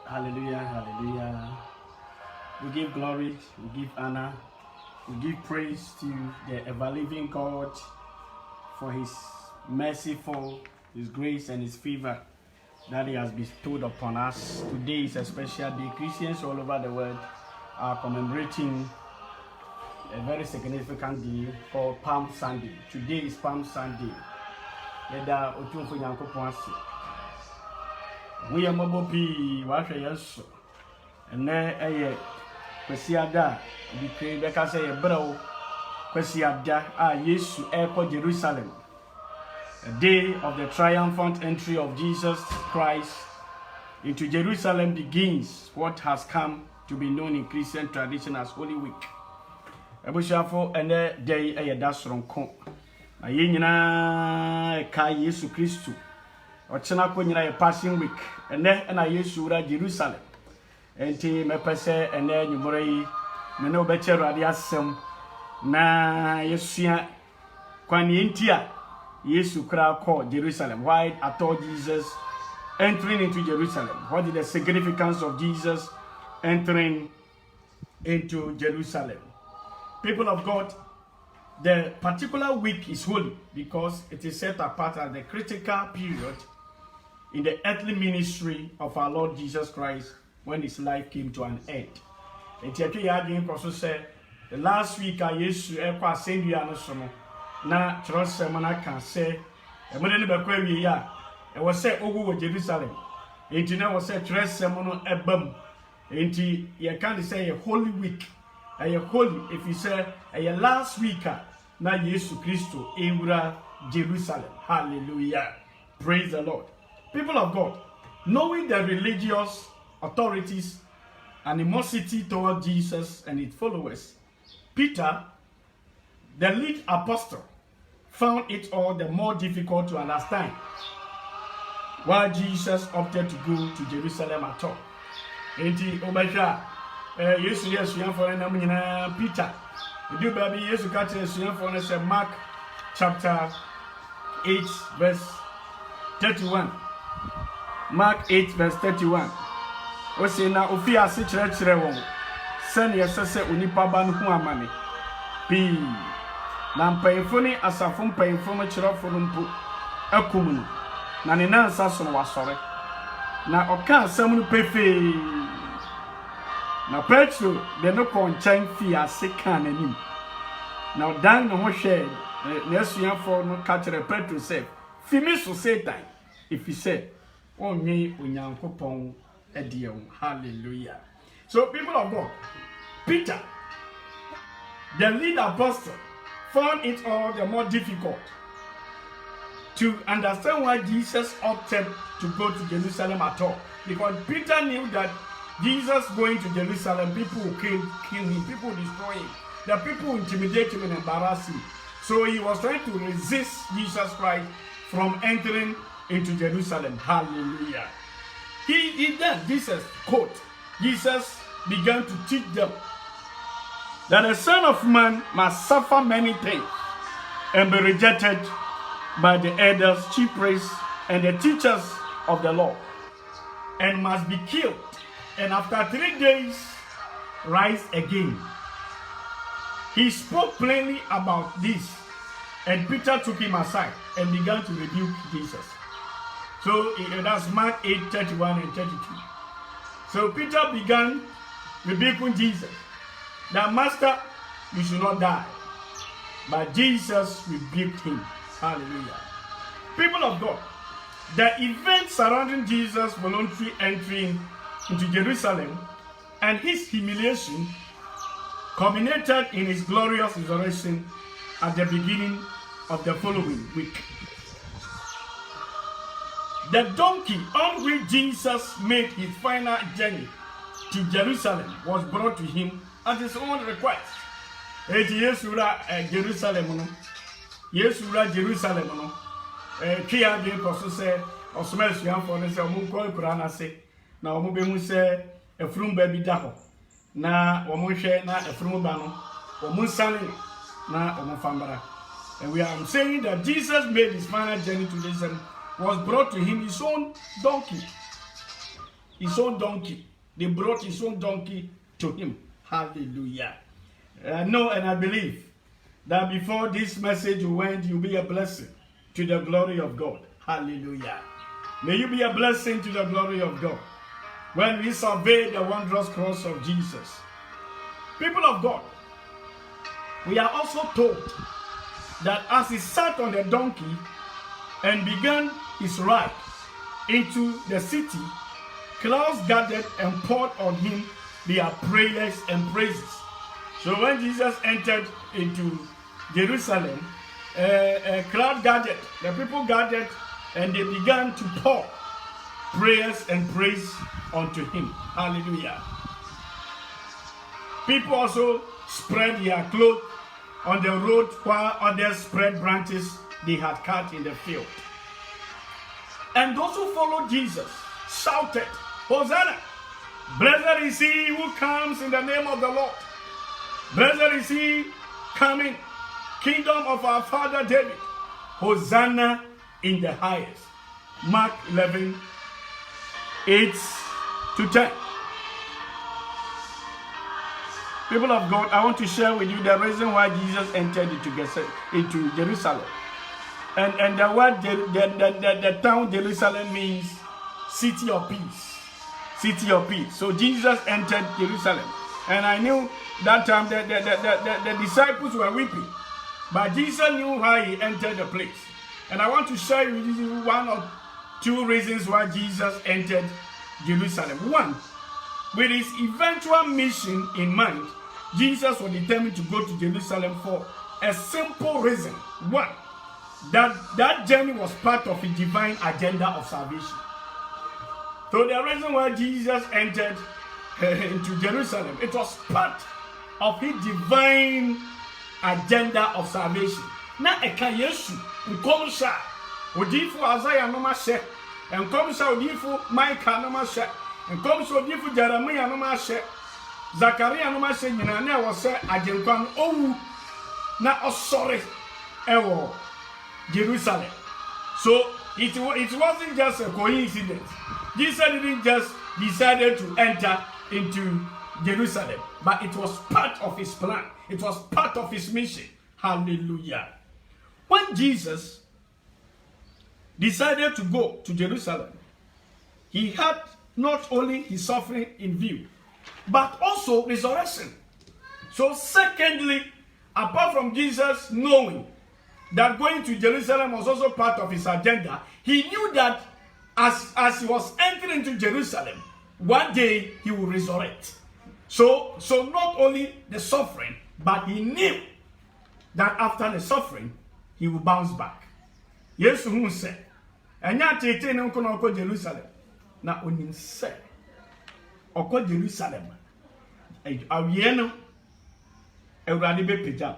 Hallelujah, hallelujah. We give glory, we give honor, we give praise to the ever-living God for His merciful, His grace and His favor that He has bestowed upon us. Today is a special day. Christians all over the world are commemorating a very significant day called Palm Sunday. Today is Palm Sunday. Yeda otumfo Nyankopon ase. We are mobile P. Washa yes. And there a Kwesiada be prayed because a bro Kwesiada Yesu Airport Jerusalem. A day of the triumphant entry of Jesus Christ into Jerusalem begins what has come to be known in Christian tradition as Holy Week. Ebushafo ene day a dasronko. Na yenyina ka Yesu Kristo. Ochena ko nyina ye passing week. Ene na Yesu ra Jerusalem. Enti mepese ene nyumore yi me ne obecheru ade asem na Yesua kwani entia Yesu kra called Jerusalem. Why at all Jesus entering into Jerusalem? What is the significance of Jesus entering into Jerusalem? People of God, the particular week is holy because it is set apart as the critical period in the earthly ministry of our Lord Jesus Christ when His life came to an end. And the last week I used to send you an na trust semana can say e mo ne be kwa wie ya e wo se ogu Jerusalem enti na wo se trust semana ebam enti ye can say a holy week a holy if you say a last week na Yesu Kristo ewura Jerusalem. Hallelujah, praise the Lord. People of God, knowing the religious authorities animosity toward Jesus and His followers, Peter, the lead apostle, found it all the more difficult to understand why Jesus opted to go to Jerusalem at all. Enti obasha Yesu for na nyina Peter. Do baby Yesu ka tell Yesu for na Mark chapter 8 verse 31. Mark 8 verse 31. O say na ofi ase kire won. Send yesese onipa ba no hu amane. P. Na mpayefo ni asafo mpayefo no kirofo no mpo akum no na ne nansa so wasore na oka asam no pefe na Petro de no konchan fi ase kan anim na odan no ho hwe na asuafo no ka kire Petro say fimi so Satan if he said onye onyankopon edie. Hallelujah. So people of God, Peter, the lead apostle, found it all the more difficult to understand why Jesus opted to go to Jerusalem at all. Because Peter knew that Jesus going to Jerusalem, people will kill him, people will destroy him, the people will intimidate him and embarrass him. So he was trying to resist Jesus Christ from entering into Jerusalem. Hallelujah. He then, Jesus quote, Jesus began to teach them that the Son of Man must suffer many things and be rejected by the elders, chief priests, and the teachers of the law, and must be killed, and after 3 days rise again. He spoke plainly about this, and Peter took him aside and began to rebuke Jesus. So that's Mark 8, 31 and 32. So Peter began rebuking Jesus. That Master, you should not die. But Jesus rebuked him. Hallelujah. People of God, the events surrounding Jesus' voluntary entry into Jerusalem and his humiliation culminated in his glorious resurrection at the beginning of the following week. The donkey on which Jesus made his final journey to Jerusalem was brought to him at his own request. Yesu ra Jerusalem no. Yesu ra Jerusalem no. Kia de koso se osoma asuanfo no se omo ko kura na se na omo be hu se efrum ba bi da ho. Na omo hwe na efrum ba no omo sane na omo fambara. And I'm saying that Jesus made his final journey to Jerusalem was brought to him his own donkey. his own donkey. They brought his own donkey to him. Hallelujah. I know and I believe that before this message went, you'll be a blessing to the glory of God. Hallelujah. May you be a blessing to the glory of God when we survey the wondrous cross of Jesus. People of God, we are also told that as he sat on the donkey and began his ride into the city, clouds gathered and poured on him their prayers and praises. So when Jesus entered into Jerusalem, a crowd gathered, the people gathered, and they began to pour prayers and praise unto him. Hallelujah. People also spread their clothes on the road while others spread branches they had cut in the field. And those who followed Jesus shouted, Hosanna! Blessed is he who comes in the name of the Lord. Blessed is he coming, kingdom of our father David. Hosanna in the highest. Mark 11, 8 to 10. People of God, I want to share with you the reason why Jesus entered into Jerusalem. And the word, the town Jerusalem means city of peace. City of peace. So Jesus entered Jerusalem. And I knew that time the disciples were weeping. But Jesus knew why he entered the place. And I want to share with you one or two reasons why Jesus entered Jerusalem. One, with his eventual mission in mind, Jesus was determined to go to Jerusalem for a simple reason. One, that journey was part of his divine agenda of salvation. So the reason why Jesus entered into Jerusalem, it was part of his divine agenda of salvation. Na eka Yesu nkomsha odifu Isaiah no ma hye, nkomsha odifu Micah no ma hye, nkomsha odifu Jeremiah no ma hye, Zachariah no ma hye nyina na wo se agenkwan owu na osore ewo Jerusalem. So it wasn't just a coincidence. Jesus didn't just decided to enter into Jerusalem, but it was part of his plan. It was part of his mission. Hallelujah. When Jesus decided to go to Jerusalem, he had not only his suffering in view, but also resurrection. So secondly, apart from Jesus knowing that going to Jerusalem was also part of his agenda, he knew that as he was entering into Jerusalem, one day he will resurrect. So not only the suffering, but he knew that after the suffering, he will bounce back. Yes, who said, and yet they no go Jerusalem. Now when he said, "Oko Jerusalem," awieno, Ewurade be pejam,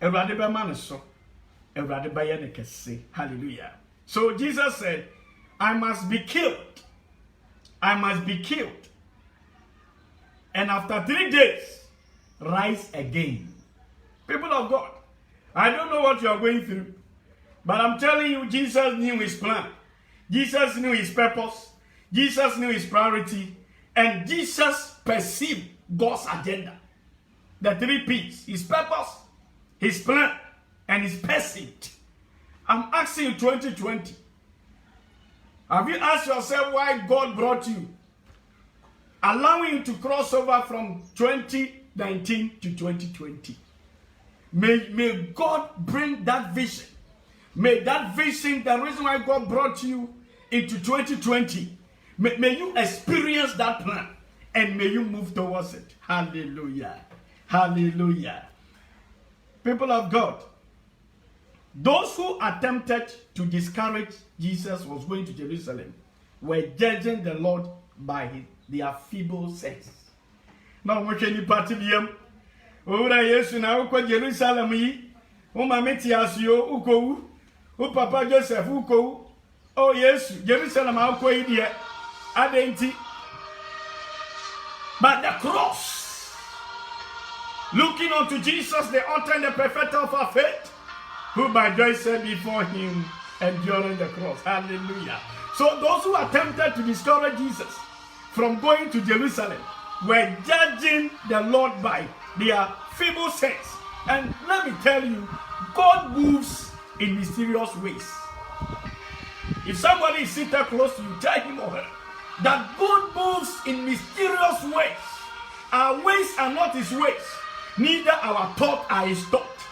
Ewurade be maneso, Ewurade be yene kese. Hallelujah. So Jesus said, "I must be killed. I must be killed. And after 3 days, rise again." People of God, I don't know what you are going through, but I'm telling you, Jesus knew his plan. Jesus knew his purpose. Jesus knew his priority. And Jesus perceived God's agenda. The 3 P's: his purpose, his plan, and his perceived. I'm asking you 2020. Have you asked yourself why God brought you, allowing you to cross over from 2019 to 2020? May God bring that vision. May that vision, the reason why God brought you into 2020, may you experience that plan and may you move towards it. Hallelujah. Hallelujah. People of God, those who attempted to discourage Jesus was going to Jerusalem were judging the Lord by their feeble sense. Now, what can you party them? Ora Yesu na uko Jerusalem yi, o mameti asio uko, o Papa Joseph uko, o Yesu Jerusalem uko yi die, adenti. But the cross, looking unto Jesus, the author and the perfecter of our faith, who by joy set before him, enduring the cross. Hallelujah. So those who attempted to discourage Jesus from going to Jerusalem were judging the Lord by their feeble sense. And let me tell you, God moves in mysterious ways. If somebody is seated close to you, tell him or her that God moves in mysterious ways. Our ways are not his ways, neither our thoughts are his thoughts.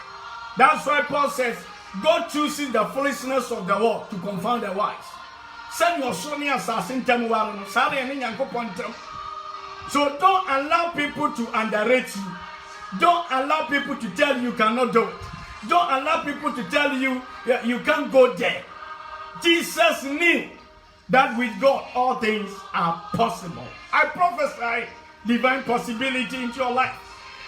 That's why Paul says, God chooses the foolishness of the world to confound the wise. Send your son assassin. So don't allow people to underrate you. Don't allow people to tell you cannot do it. Don't allow people to tell you you can't go there. Jesus knew that with God all things are possible. I prophesy divine possibility into your life.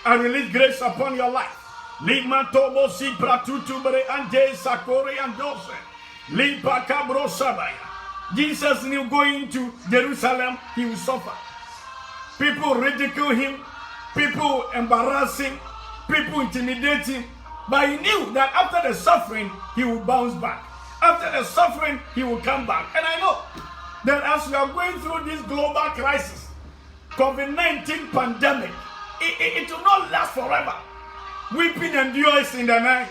I release grace upon your life. Lima tobo si pratutubere ande sakore andose. Lipa kabro sabaya. Jesus knew going to Jerusalem he will suffer. People ridicule him. People embarrass him. People intimidate him. But he knew that after the suffering, he will bounce back. After the suffering, he will come back. And I know that as we are going through this global crisis, COVID-19 pandemic, it will not last forever. Weeping endures in the night,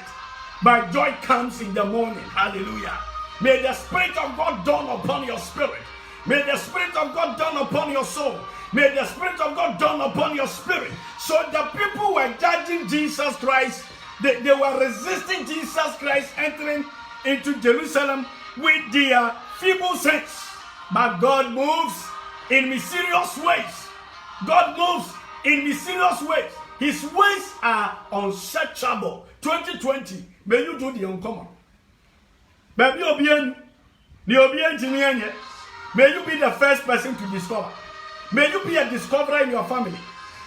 but joy comes in the morning. Hallelujah. May the Spirit of God dawn upon your spirit. May the Spirit of God dawn upon your soul. May the Spirit of God dawn upon your spirit. So the people were judging Jesus Christ. They were resisting Jesus Christ entering into Jerusalem with their feeble sense. But God moves in mysterious ways. God moves in mysterious ways. His ways are unsearchable. 2020, may you do the uncommon. May you be the first person to discover. May you be a discoverer in your family.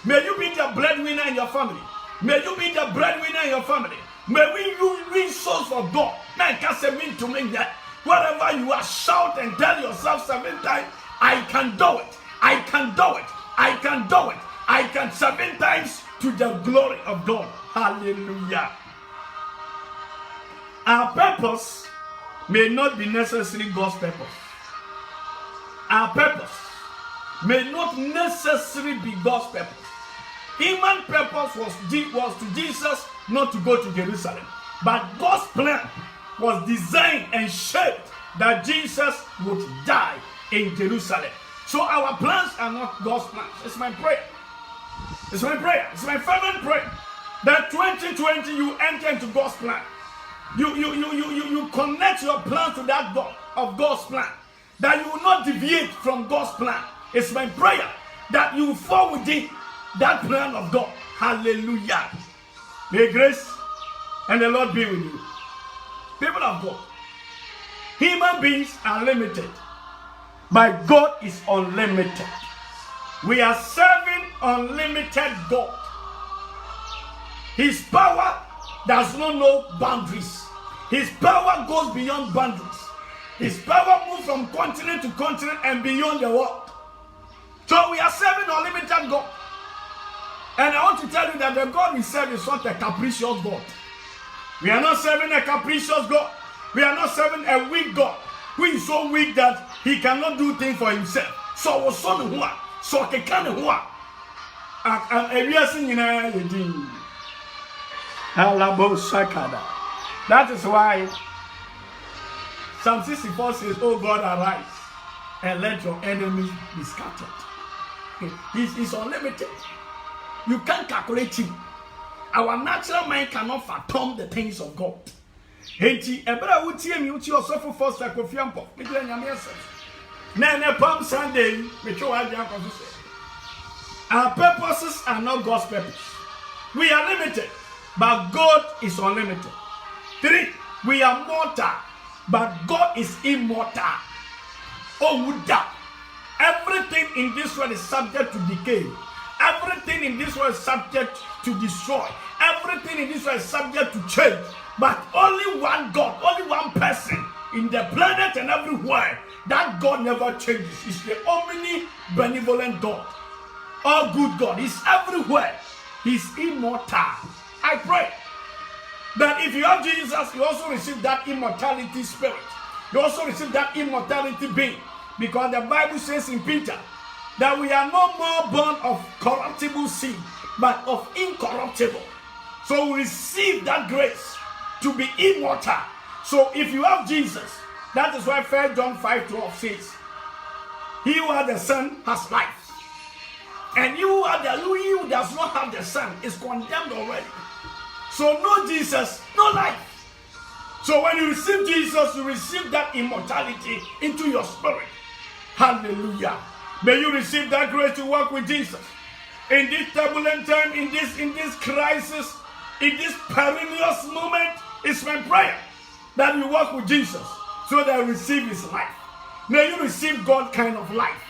May you be the breadwinner in your family. May you be the breadwinner in your family. May you win souls for God. Man can say mean to me that wherever you are, shout and tell yourself 7 times, I can do it. I can do it. I can do it. I can 7 times to the glory of God. Hallelujah. Our purpose may not be necessarily God's purpose. Our purpose may not necessarily be God's purpose. Human purpose was to Jesus not to go to Jerusalem. But God's plan was designed and shaped that Jesus would die in Jerusalem. So our plans are not God's plans. It's my prayer. It's my prayer. It's my fervent prayer that 2020 you enter into God's plan. You connect your plan to that God of God's plan. That you will not deviate from God's plan. It's my prayer that you fall within that plan of God. Hallelujah. May grace and the Lord be with you. People of God, human beings are limited, but God is unlimited. We are serving unlimited God. His power does not know boundaries. His power goes beyond boundaries. His power moves from continent to continent and beyond the world. So we are serving unlimited God. And I want to tell you that the God we serve is not a capricious God. We are not serving a capricious God. We are not serving a weak God who is so weak that he cannot do things for himself. So that is why Psalm 64 says, "Oh God, arise and let your enemies be scattered." He's unlimited. You can't calculate him. Our natural mind cannot fathom the things of God. Palm Sunday, our purposes are not God's purpose. We are limited, but God is unlimited. 3, we are mortal, but God is immortal. Oh, Buddha. Everything in this world is subject to decay. Everything in this world is subject to destroy. Everything in this world is subject to change. But only one God, only one person in the planet and everywhere, that God never changes. He's the omnibenevolent God. All good God. He's everywhere. He's immortal. I pray that if you have Jesus, you also receive that immortality spirit. You also receive that immortality being. Because the Bible says in Peter, that we are no more born of corruptible seed, but of incorruptible. So we receive that grace to be immortal. So if you have Jesus, that is why 1 John 5:12 says, he who has the Son has life. And he who does not have the Son is condemned already. So no Jesus, no life. So when you receive Jesus, you receive that immortality into your spirit. Hallelujah. May you receive that grace to walk with Jesus. In this turbulent time, in this crisis, in this perilous moment, it's my prayer that you walk with Jesus so that you receive his life. May you receive God kind of life.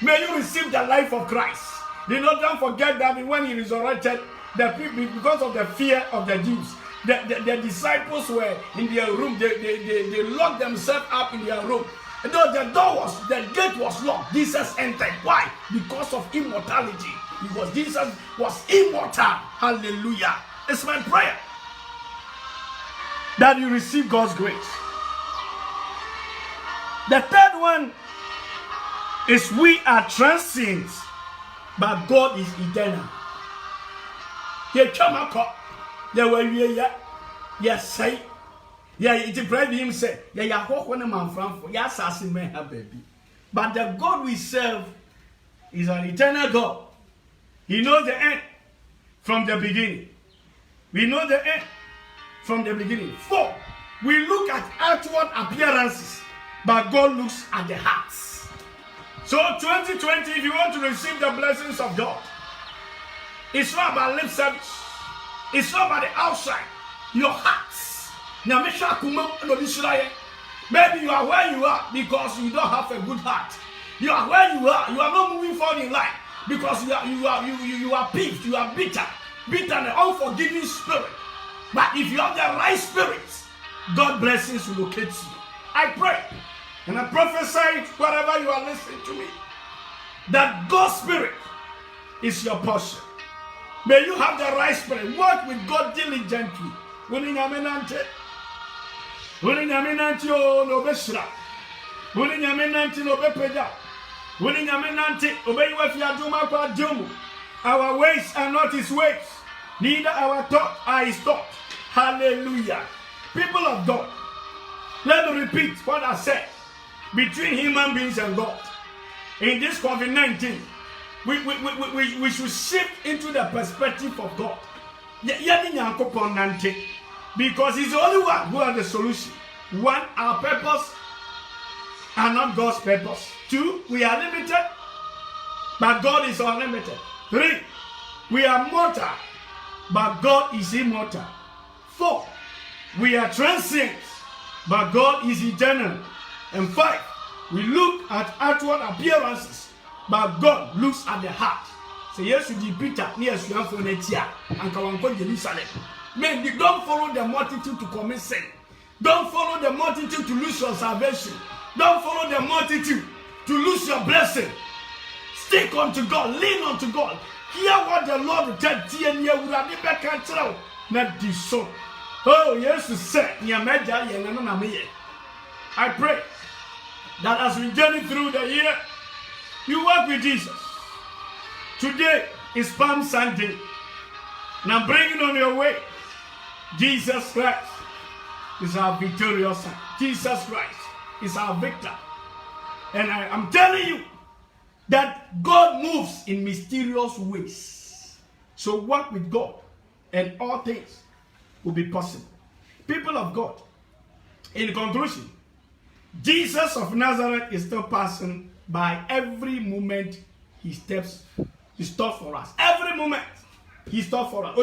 May you receive the life of Christ. Don't forget that when he resurrected, the people, because of the fear of the Jews, the disciples were in their room. They locked themselves up in their room. And though the gate was locked, Jesus entered. Why? Because of immortality. Because Jesus was immortal. Hallelujah. It's my prayer that you receive God's grace. The third one is we are transient, but God is eternal. But the God we serve is an eternal God. He knows the end from the beginning. We know the end from the beginning. 4, we look at outward appearances, but God looks at the hearts. So 2020, if you want to receive the blessings of God, it's not about lip service. It's not about the outside. Your hearts. Maybe you are where you are because you don't have a good heart. You are where you are. You are not moving forward in life because you are peeved. You are bitter and unforgiving spirit. But if you have the right spirit, God blessings will locate you. I pray and I prophesy wherever you are listening to me that God's spirit is your portion. May you have the right spirit. Work with God diligently. Our ways are not his ways, neither our thoughts are his thoughts. Hallelujah. People of God, let me repeat what I said. Between human beings and God, in this COVID-19, we should shift into the perspective of God. Because he's the only one who has the solution. 1, our purpose are not God's purpose. 2, we are limited, but God is unlimited. 3, we are mortal, but God is immortal. 4, we are transient, but God is eternal. And 5, we look at outward appearances, but God looks at the heart. So yes, you Peter, yes, you have for Netia, and Kawanko Jerusalem. Men, don't follow the multitude to commit sin. Don't follow the multitude to lose your salvation. Don't follow the multitude to lose your blessing. Stick unto God, lean unto God. Hear what the Lord will tell you. Not this so. Oh, yes, sir. I pray that as we journey through the year, you walk with Jesus. Today is Palm Sunday. Now bring it on your way. Jesus Christ is our victorious son. Jesus Christ is our victor. And I'm telling you that God moves in mysterious ways. So walk with God and all things will be possible. People of God, in conclusion, Jesus of Nazareth is still passing by every moment he stops for us. Every moment he stops for us.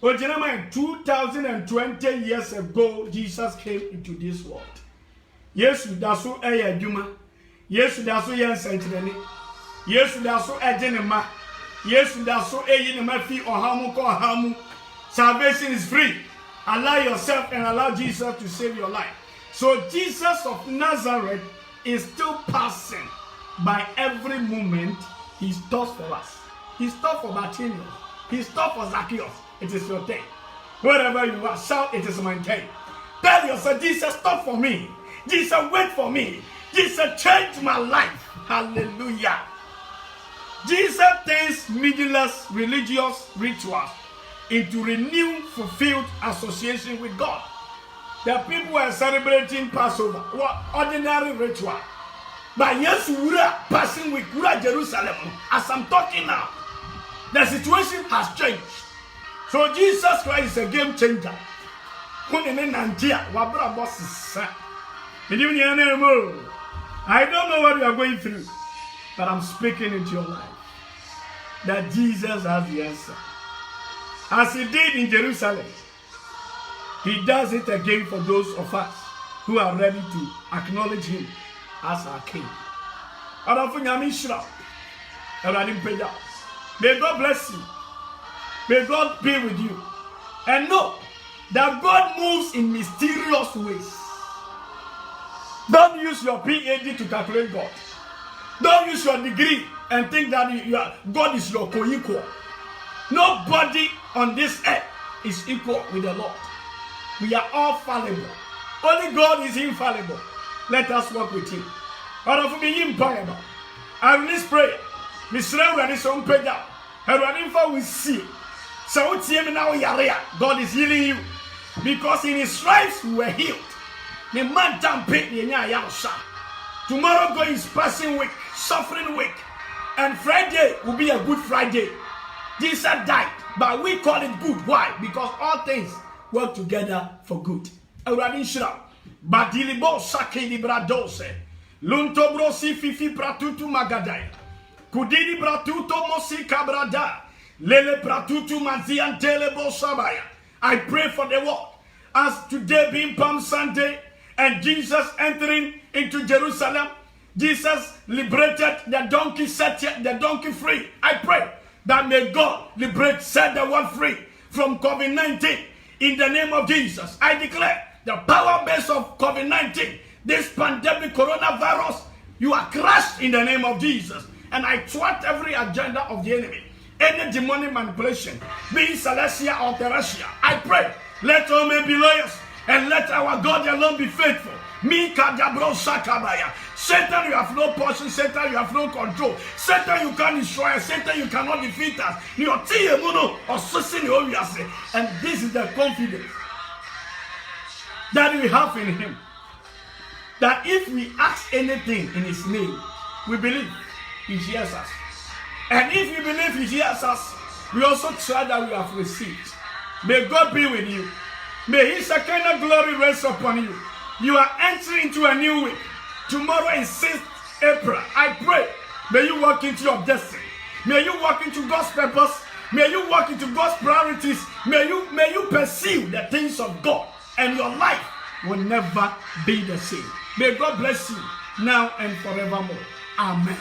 Ojinama, 2020 years ago, Jesus came into this world. Yesu daso eya adwuma. Yesu daso yen sentrene. Yesu daso ejenema. Yesu daso eyi ne mafi ohamu ko ohamu. Salvation is free. Allow yourself and allow Jesus to save your life. So Jesus of Nazareth is still passing by every moment. He stops for us. He stopped for Bartimaeus. He stopped for Zacchaeus. It is your turn. Wherever you are, shout, it is my turn. Tell yourself, Jesus, stop for me. Jesus, wait for me. Jesus changed my life. Hallelujah. Jesus turns meaningless religious rituals into renewed, fulfilled association with God. The people were celebrating Passover, what ordinary ritual. But yes, we are passing with Jerusalem. As I'm talking now, the situation has changed. So Jesus Christ is a game changer. I don't know what you are going through, but I'm speaking into your life that Jesus has the answer. As he did in Jerusalem, he does it again for those of us who are ready to acknowledge him as our king. May God bless you. May God be with you. And know that God moves in mysterious ways. Don't use your PhD to calculate God. Don't use your degree and think that God is your co-equal. Nobody on this earth is equal with the Lord. We are all fallible. Only God is infallible. Let us work with him. I release prayer. So God is healing you. Because in his stripes we were healed. Tomorrow God is passing week, suffering week. And Friday will be a good Friday. Jesus died, but we call it good. Why? Because all things work together for good. Badilibo sake libradose. Lunto brosi fifi pratutu magadaya. Kudidi bratuto mosi kabrada. Lele pratutu maziantele bosabaya. I pray for the world. As today being Palm Sunday and Jesus entering into Jerusalem, Jesus liberated the donkey, set the donkey free. I pray that may God set the one free from COVID-19 in the name of Jesus. I declare the power base of COVID-19, this pandemic coronavirus, you are crushed in the name of Jesus. And I thwart every agenda of the enemy, any demonic manipulation, be it celestial or terrestrial. I pray, let all men be lawyers and let our God alone be faithful. Satan, you have no portion. Satan, you have no control. Satan, you can't destroy us. Satan, you cannot defeat us. And this is the confidence that we have in him. That if we ask anything in his name, we believe he hears us. And if we believe he hears us, we also try that we have received. May God be with you. May his Shekinah glory rest upon you. You are entering into a new week. Tomorrow is 6th April. I pray, may you walk into your destiny. May you walk into God's purpose. May you walk into God's priorities. May you pursue the things of God. And your life will never be the same. May God bless you now and forevermore. Amen.